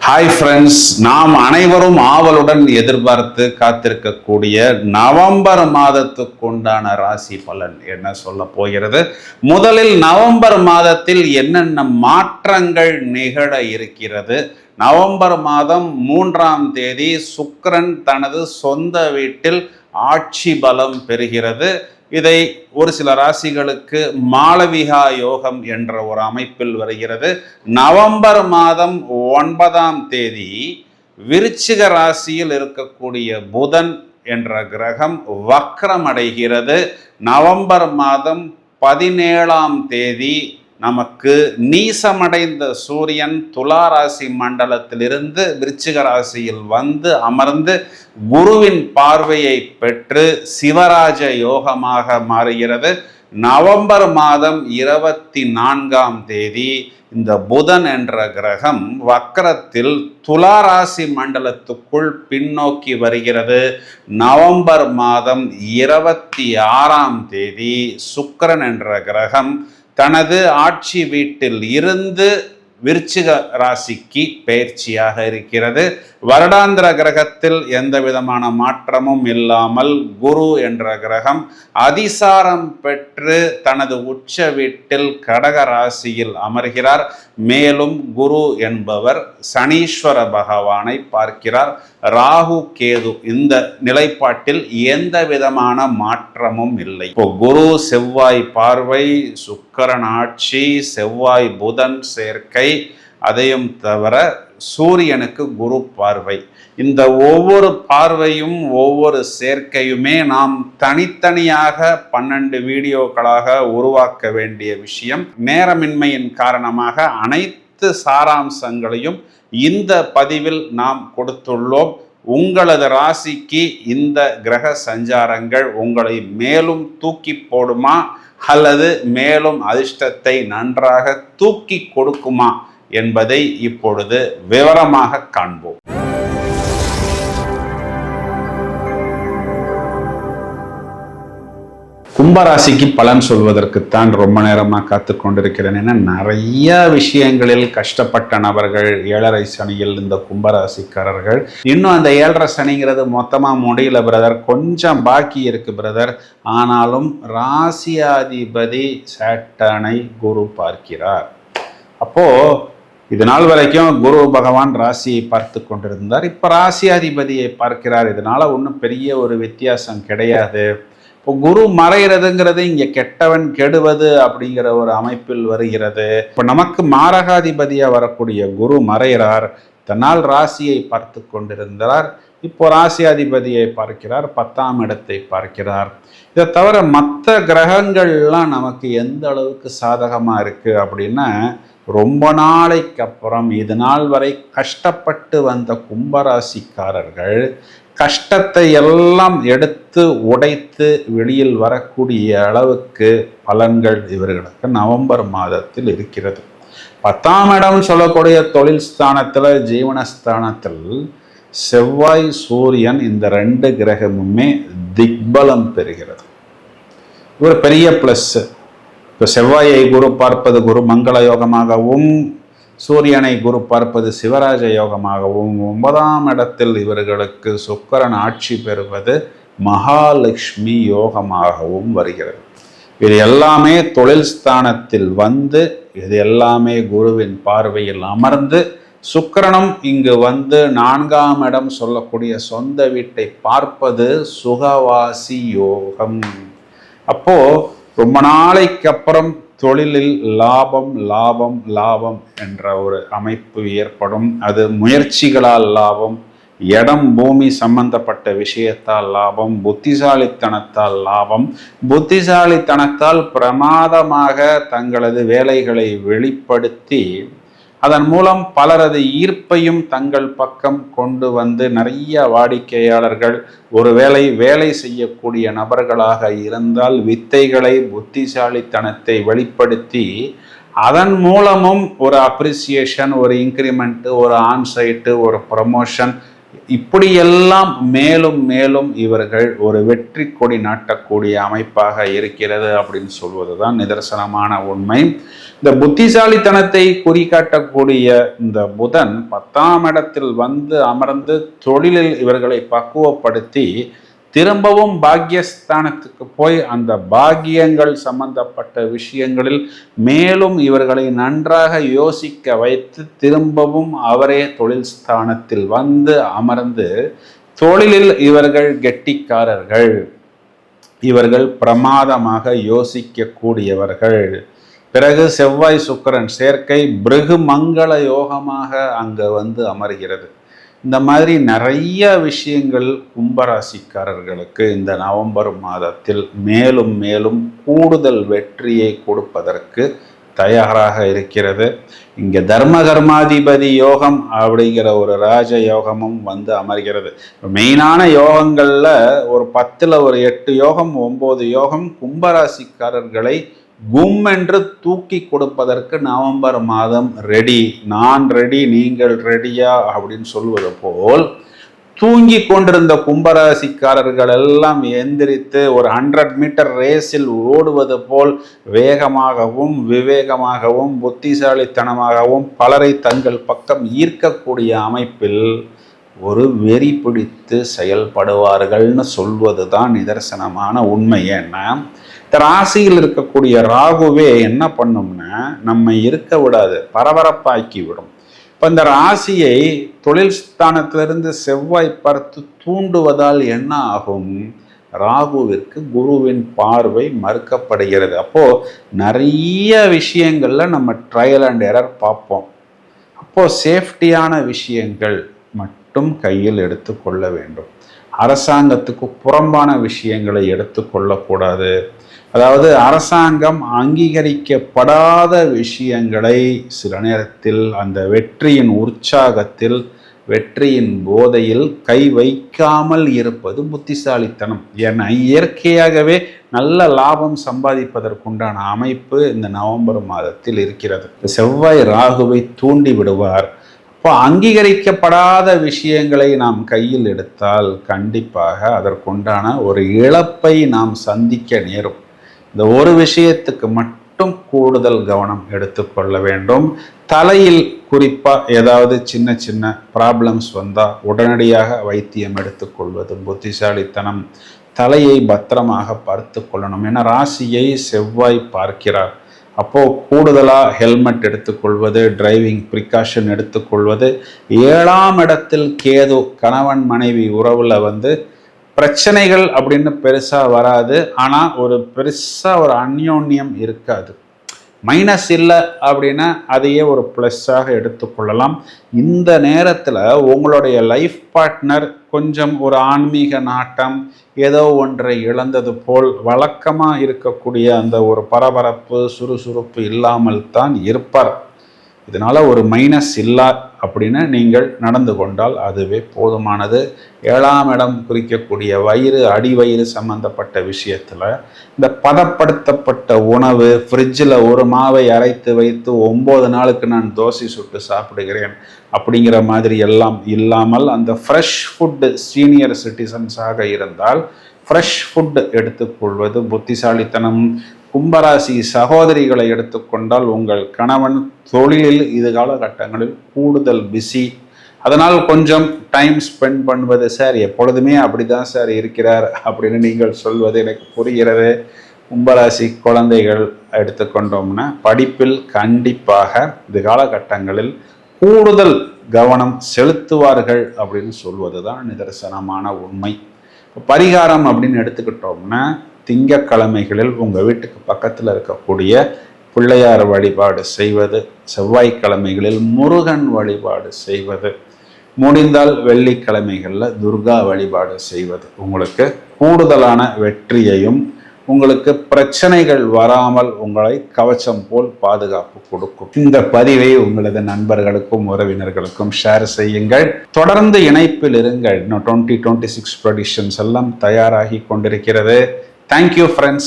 Hi friends, நாம் அனைவரும் ஆவலுடன் எதிர்பார்த்து காத்திருக்கக்கூடிய நவம்பர் மாதத்துக்கு உண்டான ராசி பலன் என்ன சொல்ல போகிறது. முதலில் நவம்பர் மாதத்தில் என்னென்ன மாற்றங்கள் நிகழ இருக்கிறது. நவம்பர் மாதம் 3ஆம் தேதி சுக்கிரன் தனது சொந்த வீட்டில் ஆட்சி பலம் பெறுகிறது. இதை ஒரு சில ராசிகளுக்கு மாளவிகா யோகம் என்ற ஒரு அமைப்பில் வருகிறது. நவம்பர் மாதம் 9ஆம் தேதி விருச்சிக ராசியில் இருக்கக்கூடிய புதன் என்ற கிரகம் வக்ரம் அடைகிறது. நவம்பர் மாதம் 17ஆம் தேதி நமக்கு நீசமடைந்த சூரியன் துலா ராசி மண்டலத்திலிருந்து விருச்சிக ராசியில் வந்து அமர்ந்து குருவின் பார்வையை பெற்று சிவராஜ யோகமாக மாறுகிறது. நவம்பர் மாதம் 24ஆம் தேதி இந்த புதன் என்ற கிரகம் வக்ரத்தில் துலா ராசி மண்டலத்துக்குள் பின்னோக்கி வருகிறது. நவம்பர் மாதம் 26ஆம் தேதி சுக்கிரன் என்ற கிரகம் தனது ஆட்சி வீட்டில் இருந்து விருச்சிக ராசிக்கு பயிற்சியாக இருக்கிறது. வருடாந்திர கிரகத்தில் எந்த விதமான மாற்றமும் இல்லாமல் குரு என்ற கிரகம் அதிசாரம் பெற்று தனது உச்ச வீட்டில் கடக ராசியில் அமர்கிறார். மேலும் குரு என்பவர் சனீஸ்வர பகவானை பார்க்கிறார். ராகு கேது இந்த நிலைப்பாட்டில் எந்த விதமான மாற்றமும் இல்லை. இப்போ குரு செவ்வாய் பார்வை, சுக்கிரன் ஆட்சி, செவ்வாய் புதன் சேர்க்கை, அதையும் தவிர சூரியனுக்கு குரு பார்வை. இந்த ஒவ்வொரு பார்வையும் ஒவ்வொரு சேர்க்கையுமே நாம் தனித்தனியாக 12 வீடியோக்களாக உருவாக்க வேண்டிய விஷயம். நேரமின்மையின் காரணமாக அனைத்து சாராம்சங்களையும் இந்த பதிவில் நாம் கொடுத்துள்ளோம். உங்களது ராசிக்கு இந்த கிரக சஞ்சாரங்கள் உங்களை மேலும் தூக்கி போடுமா அல்லது மேலும் அதிர்ஷ்டத்தை நன்றாக தூக்கி கொடுக்குமா என்பதை இப்பொழுது விவரமாக காண்போம். கும்பராசிக்கு பலன் சொல்வதற்குத்தான் ரொம்ப நேரமாக காத்து கொண்டிருக்கிறேன். ஏன்னா நிறைய விஷயங்களில் கஷ்டப்பட்ட நபர்கள் 7.5 சனியில் இந்த கும்பராசிக்காரர்கள். இன்னும் அந்த 7.5 சனிங்கிறது மொத்தமாக முடியல பிரதர், கொஞ்சம் பாக்கி இருக்கு பிரதர். ஆனாலும் ராசியாதிபதி சாட்டனை குரு பார்க்கிறார். அப்போ இது நாள் வரைக்கும் குரு பகவான் ராசியை பார்த்து கொண்டிருந்தார். இப்போ ராசியாதிபதியை பார்க்கிறார். இதனால ஒன்றும் பெரிய ஒரு வித்தியாசம் கிடையாது. இப்போ குரு மறைகிறதுங்கிறது இங்கே கெட்டவன் கெடுவது அப்படிங்கிற ஒரு அமைப்பில் வருகிறது. இப்போ நமக்கு மாரகாதிபதியாக வரக்கூடிய குரு மறைகிறார். தன்னால் ராசியை பார்த்து கொண்டிருந்தார். இப்போ ராசியாதிபதியை பார்க்கிறார், 10ஆம் இடத்தை பார்க்கிறார். இதை தவிர மற்ற கிரகங்கள்லாம் நமக்கு எந்த அளவுக்கு சாதகமாக இருக்குது அப்படின்னா, ரொம்ப நாளைக்கு அப்புறம் இது நாள் வரை கஷ்டப்பட்டு வந்த கும்பராசிக்காரர்கள் கஷ்டத்தை எல்லாம் எடுத்து உடைத்து வெளியில் வரக்கூடிய அளவுக்கு பலன்கள் இவர்களுக்கு நவம்பர் மாதத்தில் இருக்கிறது. 10ஆம் இடம் சொல்லக்கூடிய தொழில் ஸ்தானத்தில், ஜீவனஸ்தானத்தில் செவ்வாய் சூரியன் இந்த 2 கிரகமுமே திக்பலம் பெறுகிறது. ஒரு பெரிய பிளஸ். இப்போ செவ்வாயை குரு பார்ப்பது குரு மங்கள யோகமாகவும், சூரியனை குரு பார்ப்பது சிவராஜ யோகமாகவும், 9ஆம் இடத்தில் இவர்களுக்கு சுக்கிரன் ஆட்சி பெறுவது மகாலட்சுமி யோகமாகவும் வருகிறது. இது எல்லாமே தொழில் ஸ்தானத்தில் வந்து, இது எல்லாமே குருவின் பார்வையில் அமர்ந்து, சுக்கிரனும் இங்கு வந்து 4ஆம் இடம் சொல்லக்கூடிய சொந்த வீட்டை பார்ப்பது சுகவாசி யோகம். அப்போ ரொம்ப நாளைக்கு அப்புறம் தொழிலில் லாபம் லாபம் லாபம் என்ற ஒரு அமைப்பு ஏற்படும். அது முயற்சிகளால் லாபம், இடம் பூமி சம்பந்தப்பட்ட விஷயத்தால் லாபம், புத்திசாலித்தனத்தால் லாபம். புத்திசாலித்தனத்தால் பிரமாதமாக தங்களது வேலைகளை வெளிப்படுத்தி அதன் மூலம் பலரது ஈர்ப்பையும் தங்கள் பக்கம் கொண்டு வந்து நிறைய வாடிக்கையாளர்கள், ஒருவேளை வேலை செய்யக்கூடிய நபர்களாக இருந்தால் வித்தைகளை, புத்திசாலித்தனத்தை வெளிப்படுத்தி அதன் மூலமும் ஒரு அப்ரிசியேஷன், ஒரு இன்க்ரிமெண்ட், ஒரு ஆன்சைட்டு, ஒரு ப்ரமோஷன் இப்படியெல்லாம் மேலும் மேலும் இவர்கள் ஒரு வெற்றி கொடி நாட்டக்கூடிய அமைப்பாக இருக்கிறது அப்படின்னு சொல்வதுதான் நிதர்சனமான உண்மை. இந்த புத்திசாலித்தனத்தை குறிகாட்டக்கூடிய இந்த புதன் 10ஆம் இடத்தில் வந்து அமர்ந்து தொழிலில் இவர்களை பக்குவப்படுத்தி திரும்பவும் பாக்கியஸ்தானத்துக்கு போய் அந்த பாக்கியங்கள் சம்பந்தப்பட்ட விஷயங்களில் மேலும் இவர்களை நன்றாக யோசிக்க வைத்து திரும்பவும் அவரே தொழில் ஸ்தானத்தில் வந்து அமர்ந்து தொழிலில் இவர்கள் கெட்டிக்காரர்கள், இவர்கள் பிரமாதமாக யோசிக்க கூடியவர்கள். பிறகு செவ்வாய் சுக்கிரன் சேர்க்கை பிருகு மங்கள யோகமாக அங்க வந்து அமர்கிறது. இந்த மாதிரி நிறைய விஷயங்கள் கும்பராசிக்காரர்களுக்கு இந்த நவம்பர் மாதத்தில் மேலும் மேலும் கூடுதல் வெற்றியை கொடுப்பதற்கு தயாராக இருக்கிறது. இங்கே தர்ம கர்மாதிபதி யோகம் அப்படிங்கிற ஒரு ராஜ யோகமும் வந்து அமர்கிறது. மெயினான யோகங்களில் ஒரு 10ல் ஒரு 8 யோகம் 9 யோகம் கும்பராசிக்காரர்களை கும் என்று தூக்கி கொடுப்பதற்கு நவம்பர் மாதம் ரெடி. நான் ரெடி, நீங்கள் ரெடியா அப்படின்னு சொல்வது போல் தூங்கி கொண்டிருந்த கும்பராசிக்காரர்கள் எல்லாம் எந்திரித்து ஒரு 100 மீட்டர் ரேஸில் ஓடுவது போல் வேகமாகவும் விவேகமாகவும் புத்திசாலித்தனமாகவும் பலரை தங்கள் பக்கம் ஈர்க்கக்கூடிய அமைப்பில் ஒரு வெறி பிடித்து செயல்படுவார்கள்னு சொல்வது தான் நிதர்சனமான உண்மை. ஏன்னா இந்த ராசியில் இருக்கக்கூடிய ராகுவே என்ன பண்ணும்னா நம்ம இருக்க விடாது, பரபரப்பாக்கி விடும். இப்போ இந்த ராசியை தொழில் ஸ்தானத்திலிருந்து செவ்வாய் பார்த்து தூண்டுவதால் என்ன ஆகும்? ராகுவிற்கு குருவின் பார்வை மறுக்கப்படுகிறது. அப்போ நிறைய விஷயங்கள்ல நம்ம ட்ரையல் அண்ட் எரர் பார்ப்போம். அப்போ சேஃப்டியான விஷயங்கள் மட்டும் கையில் எடுத்துக்கொள்ள வேண்டும். அரசாங்கத்துக்கு புறம்பான விஷயங்களை எடுத்துக்கொள்ளக்கூடாது. அதாவது அரசாங்கம் அங்கீகரிக்கப்படாத விஷயங்களை சில நேரத்தில் அந்த வெற்றியின் உற்சாகத்தில் வெற்றியின் போதையில் கை வைக்காமல் இருப்பது புத்திசாலித்தனம். ஏன்னா இயற்கையாகவே நல்ல லாபம் சம்பாதிப்பதற்குண்டான அமைப்பு இந்த நவம்பர் மாதத்தில் இருக்கிறது. செவ்வாய் ராகுவை தூண்டி விடுவார். இப்போ அங்கீகரிக்கப்படாத விஷயங்களை நாம் கையில் எடுத்தால் கண்டிப்பாக அதற்குண்டான ஒரு இழப்பை நாம் சந்திக்க நேரும். இந்த ஒரு விஷயத்துக்கு மட்டும் கூடுதல் கவனம் எடுத்துக்கொள்ள வேண்டும். தலையில் குறிப்பாக ஏதாவது சின்ன சின்ன ப்ராப்ளம்ஸ் வந்தால் உடனடியாக வைத்தியம் எடுத்துக்கொள்வது புத்திசாலித்தனம். தலையை பத்திரமாக பார்த்து கொள்ளணும். ஏன்னா ராசியை செவ்வாய் பார்க்கிறார். அப்போது கூடுதலாக ஹெல்மெட் எடுத்துக்கொள்வது, டிரைவிங் ப்ரிகாஷன் எடுத்துக்கொள்வது. 7ஆம் இடத்தில் கேது கணவன் மனைவி உறவில் வந்து பிரச்சனைகள் அப்படின்னு பெருசாக வராது. ஆனால் ஒரு பெருசாக ஒரு அந்யோன்யம் இருக்காது. மைனஸ் இல்லை அப்படின்னா அதையே ஒரு ப்ளஸ்ஸாக எடுத்துக்கொள்ளலாம். இந்த நேரத்தில் உங்களுடைய லைஃப் பார்ட்னர் கொஞ்சம் ஒரு ஆன்மீக நாட்டம், ஏதோ ஒன்றை இழந்தது போல் வழக்கமாக இருக்கக்கூடிய அந்த ஒரு பரபரப்பு சுறுசுறுப்பு இல்லாமல் தான் இருப்பார். இதனால் ஒரு மைனஸ் இல்லை அப்படின்னு நீங்கள் நடந்து கொண்டால் அதுவே போதுமானது. 7ஆம் இடம் குறிக்கக்கூடிய வயிறு, அடிவயிறு சம்பந்தப்பட்ட விஷயத்தில் இந்த பதப்படுத்தப்பட்ட உணவு, ஃப்ரிட்ஜில் ஒரு மாவை அரைத்து வைத்து 9 நாளுக்கு நான் தோசை சுட்டு சாப்பிடுகிறேன் அப்படிங்கிற மாதிரி எல்லாம் இல்லாமல் அந்த ஃப்ரெஷ் ஃபுட்டு, சீனியர் சிட்டிசன்ஸாக இருந்தால் ஃப்ரெஷ் ஃபுட் எடுத்துக்கொள்வது புத்திசாலித்தனம். கும்பராசி சகோதரிகளை எடுத்துக்கொண்டால் உங்கள் கணவன் தொழிலில் இது காலகட்டங்களில் கூடுதல் பிஸி. அதனால் கொஞ்சம் டைம் ஸ்பெண்ட் பண்ணுவது. சார் எப்பொழுதுமே அப்படிதான் சார் இருக்கிறார் அப்படின்னு நீங்கள் சொல்வது எனக்கு புரிகிறது. கும்பராசி குழந்தைகள் எடுத்துக்கொண்டோம்னா படிப்பில் கண்டிப்பாக இது காலகட்டங்களில் கூடுதல் கவனம் செலுத்துவார்கள் அப்படின்னு சொல்வது தான் நிதர்சனமான உண்மை. பரிகாரம் அப்படின்னு எடுத்துக்கிட்டோம்னா திங்கட்கிழமைகளில் உங்கள் வீட்டுக்கு பக்கத்தில் இருக்கக்கூடிய பிள்ளையார் வழிபாடு செய்வது, செவ்வாய்க்கிழமைகளில் முருகன் வழிபாடு செய்வது, முடிந்தால் வெள்ளிக்கிழமைகளில் துர்கா வழிபாடு செய்வது உங்களுக்கு கூடுதலான வெற்றியையும் உங்களுக்கு பிரச்சனைகள் வராமல் உங்களை கவச்சம் போல் பாதுகாப்பு கொடுக்கும். இந்த பதிவை உங்களது நண்பர்களுக்கும் உறவினர்களுக்கும் ஷேர் செய்யுங்கள். தொடர்ந்து இணைப்பில் இருங்கள். இன்னும் 2026 ப்ரெடிக்ஷன்ஸ் எல்லாம் தயாராகி கொண்டிருக்கிறது. Thank you, friends.